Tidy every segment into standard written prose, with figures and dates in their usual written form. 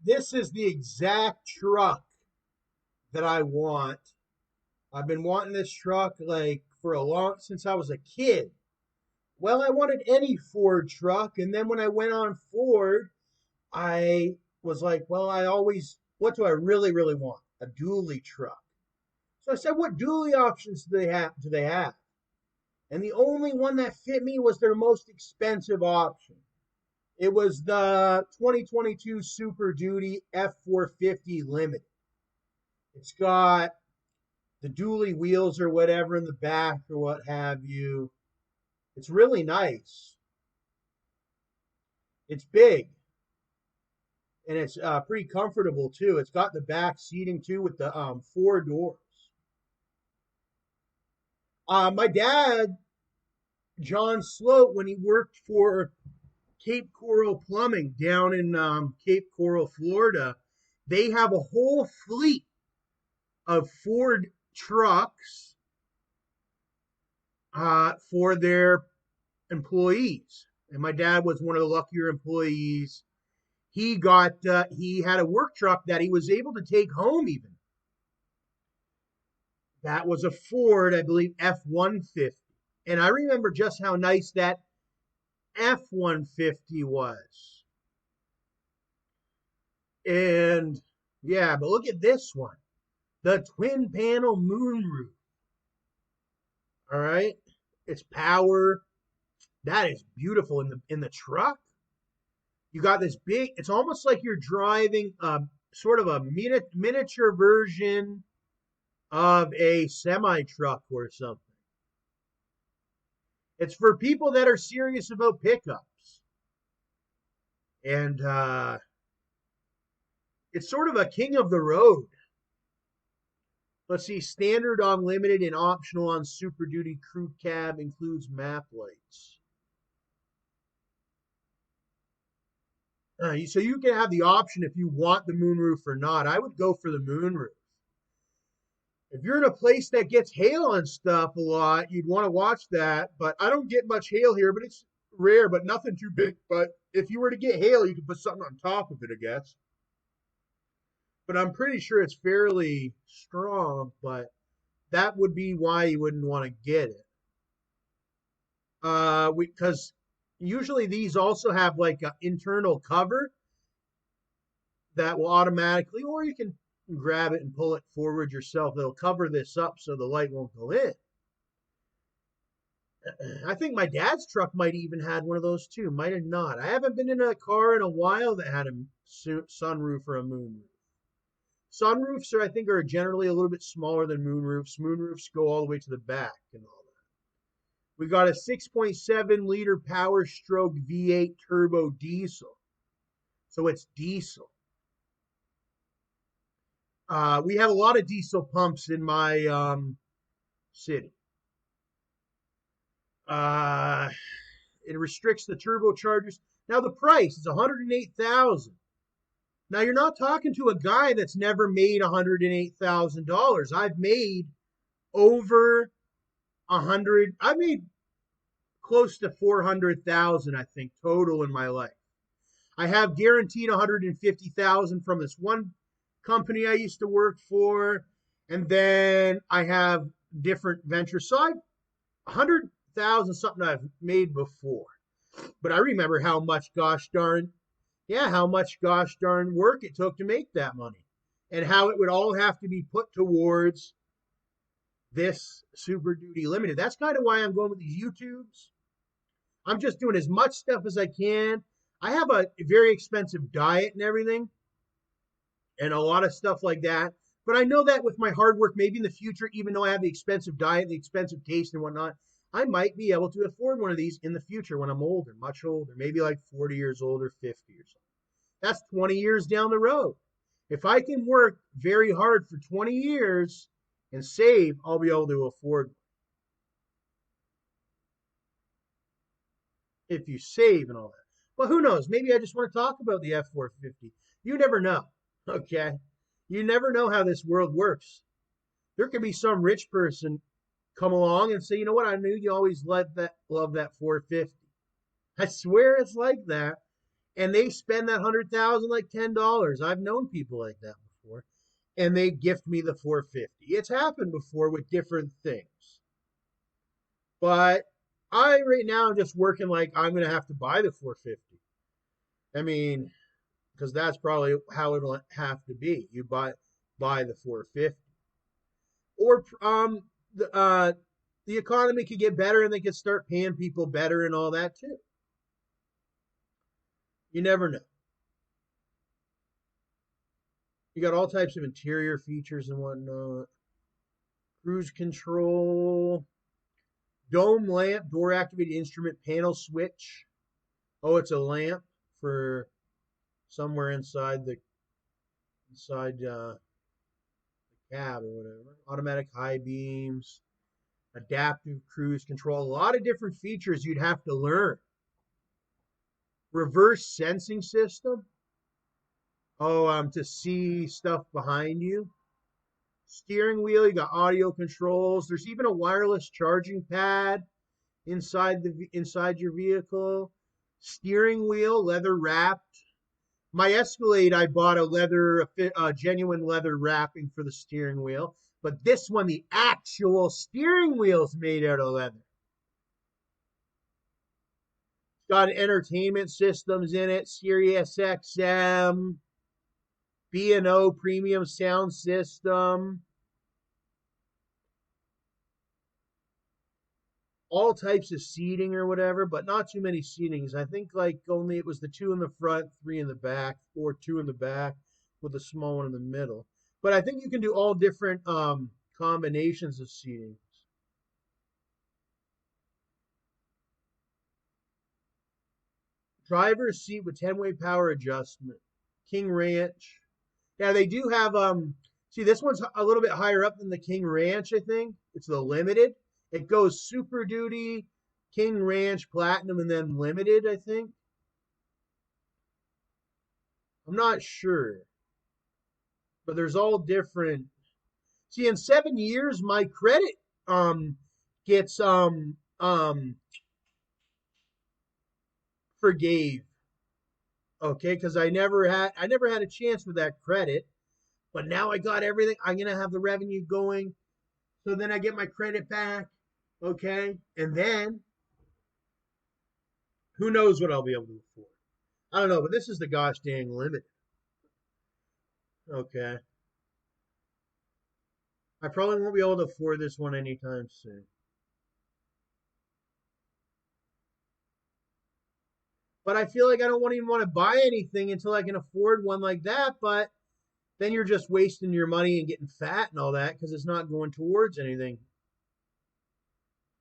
This is the exact truck that I want. I've been wanting this truck like for a long since I was a kid. Well, I wanted any Ford truck, and then when I went on Ford, I was like, well, what do I really want? A dually truck. So I said, what dually options do they have? And the only one that fit me was their most expensive option. It was the 2022 Super Duty F450 Limited. It's got the dually wheels or whatever in the back or what have you. It's really nice. It's big and it's pretty comfortable too. It's got the back seating too with the four doors. My dad, John Slote, when he worked for Cape Coral Plumbing down in Cape Coral, Florida, they have a whole fleet of Ford trucks for their employees. And my dad was one of the luckier employees. He had a work truck that he was able to take home even. That was a Ford, I believe, F-150. And I remember just how nice that F-150 was. And yeah, but look at this one. The twin panel moonroof. All right. It's power. That is beautiful in the truck. You got this big, it's almost like you're driving sort of a miniature version of a semi truck or something. It's for people that are serious about pickups. And it's sort of a king of the road. Let's see, standard on limited and optional on Super Duty crew cab includes map lights. So you can have the option if you want the moonroof or not. I would go for the moonroof. If you're in a place that gets hail and stuff a lot, you'd want to watch that. But I don't get much hail here, but it's rare, but nothing too big. But if you were to get hail, you could put something on top of it, I guess. But I'm pretty sure it's fairly strong, but that would be why you wouldn't want to get it. Because usually these also have like an internal cover that will automatically, or you can grab it and pull it forward yourself. They'll cover this up so the light won't go in. I think my dad's truck might even had one of those too. Might have not. I haven't been in a car in a while that had a sunroof or a moonroof. Sunroofs I think are generally a little bit smaller than moonroofs. Moonroofs go all the way to the back and all that. We got a 6.7 liter Power Stroke V8 turbo diesel. So it's diesel. We have a lot of diesel pumps in my city. It restricts the turbochargers. Now the price is $108,000. Now you're not talking to a guy that's never made $108,000. I've made over 100. I made close to 400,000, I think, total in my life. I have guaranteed 150,000 from this one company I used to work for, and then I have different ventures. So I've 100,000 something I've made before. But I remember how much gosh darn work it took to make that money, and how it would all have to be put towards this Super Duty Limited. That's kind of why I'm going with these YouTubes. I'm just doing as much stuff as I can. I have a very expensive diet and everything, and a lot of stuff like that. But I know that with my hard work, maybe in the future, even though I have the expensive diet, the expensive taste and whatnot, I might be able to afford one of these in the future when I'm older, much older, maybe like 40 years old or 50 or something. That's 20 years down the road. If I can work very hard for 20 years and save, I'll be able to afford one. If you save and all that. But who knows? Maybe I just want to talk about the F450. You never know, okay? You never know how this world works. There could be some rich person come along and say, you know what, I knew you always love that 450. I swear it's like that. and they spend that 100,000 like $10. I've known people like that before, and they gift me the 450. It's happened before with different things, but I right now am just working like I'm gonna have to buy the 450. I mean, because that's probably how it'll have to be. You buy the 450, or the economy could get better and they could start paying people better and all that too. You never know. You got all types of interior features and whatnot. Cruise control, dome lamp, door activated instrument panel switch. Oh, it's a lamp for somewhere inside the cab or whatever. Automatic high beams, adaptive cruise control. A lot of different features you'd have to learn. Reverse sensing system. Oh, to see stuff behind you. Steering wheel, you got audio controls. There's even a wireless charging pad inside your vehicle. Steering wheel, leather wrapped. My Escalade, I bought a genuine leather wrapping for the steering wheel, but this one, the actual steering wheel's made out of leather. It's got entertainment systems in it, Sirius XM, B&O premium sound system. All types of seating or whatever, but not too many seatings. I think like only it was the 2 in the front, 3 in the back, or 2 in the back with a small one in the middle. But I think you can do all different combinations of seatings. Driver's seat with 10-way power adjustment. King Ranch. Yeah, they do have see, this one's a little bit higher up than the King Ranch, I think. It's the limited. It goes Super Duty, King Ranch, Platinum, and then Limited, I think. I'm not sure. But there's all different. See, in 7 years, my credit gets forgave. Okay, because I never had a chance with that credit. But now I got everything. I'm gonna have the revenue going. So then I get my credit back. Okay. And then who knows what I'll be able to afford. I don't know, but this is the gosh dang limit. Okay. I probably won't be able to afford this one anytime soon. But I feel like I don't even want to buy anything until I can afford one like that. But then you're just wasting your money and getting fat and all that because it's not going towards anything.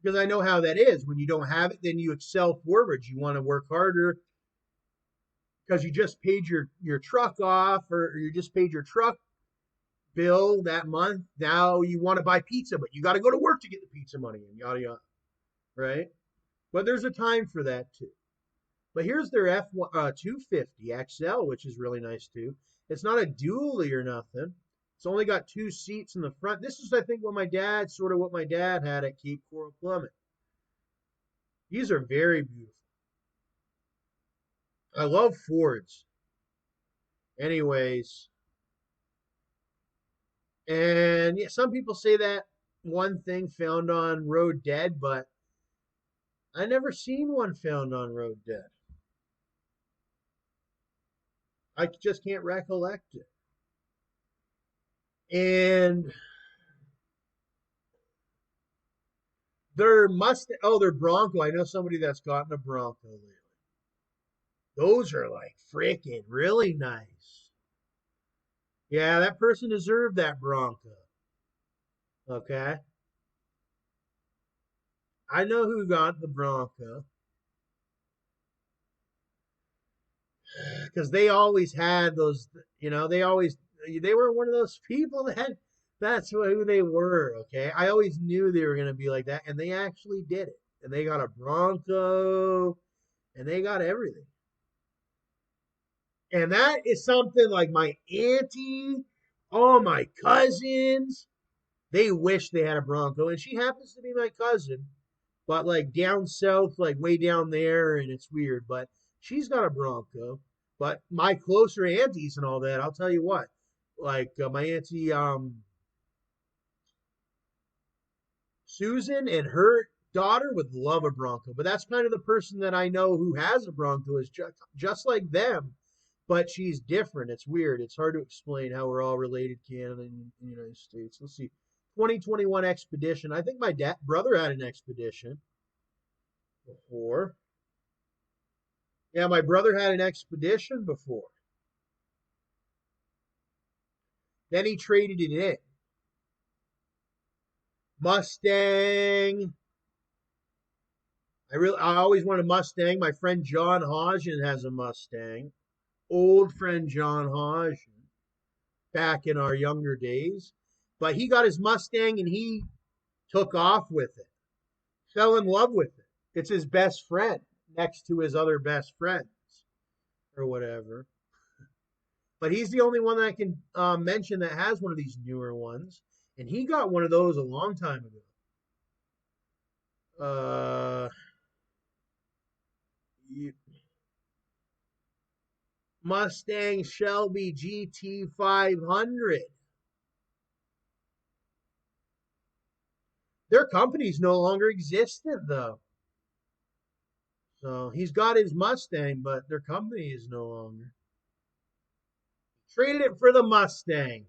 Because I know how that is. When you don't have it, then you excel forwards. You want to work harder because you just paid your truck off, or you just paid your truck bill that month. Now you want to buy pizza, but you got to go to work to get the pizza money and yada yada. Right? But there's a time for that too. But here's their F250 XL, which is really nice too. It's not a dually or nothing. It's only got 2 seats in the front. This is, I think, what my dad had at Cape Coral Plummet. These are very beautiful. I love Fords. Anyways. And yeah, some people say that one thing found on Road Dead, but I never seen one found on Road Dead. I just can't recollect it. And their Bronco. I know somebody that's gotten a Bronco lately. Those are like freaking really nice. Yeah, that person deserved that Bronco. Okay. I know who got the Bronco. Because they always had those, they were one of those people that's who they were. Okay. I always knew they were going to be like that. And they actually did it. And they got a Bronco and they got everything. And that is something like my auntie, all my cousins, they wish they had a Bronco. And she happens to be my cousin, but like down south, like way down there, and it's weird. But She's got a Bronco. But my closer aunties and all that, I'll tell you what. Like my auntie Susan and her daughter would love a Bronco. But that's kind of the person that I know who has a Bronco is just like them, but she's different. It's weird. It's hard to explain how we're all related, Canada and the United States. Let's see. 2021 Expedition. I think my brother had an Expedition before. Yeah, my brother had an Expedition before. Then he traded it in. Mustang. I always wanted a Mustang. My friend John Hozjan has a Mustang. Old friend John Hozjan back in our younger days. But he got his Mustang and he took off with it. Fell in love with it. It's his best friend next to his other best friends or whatever. But he's the only one that I can mention that has one of these newer ones. And he got one of those a long time ago. Mustang Shelby GT 500. Their company's no longer existent, though. So he's got his Mustang, but their company is no longer. Traded it for the Mustang.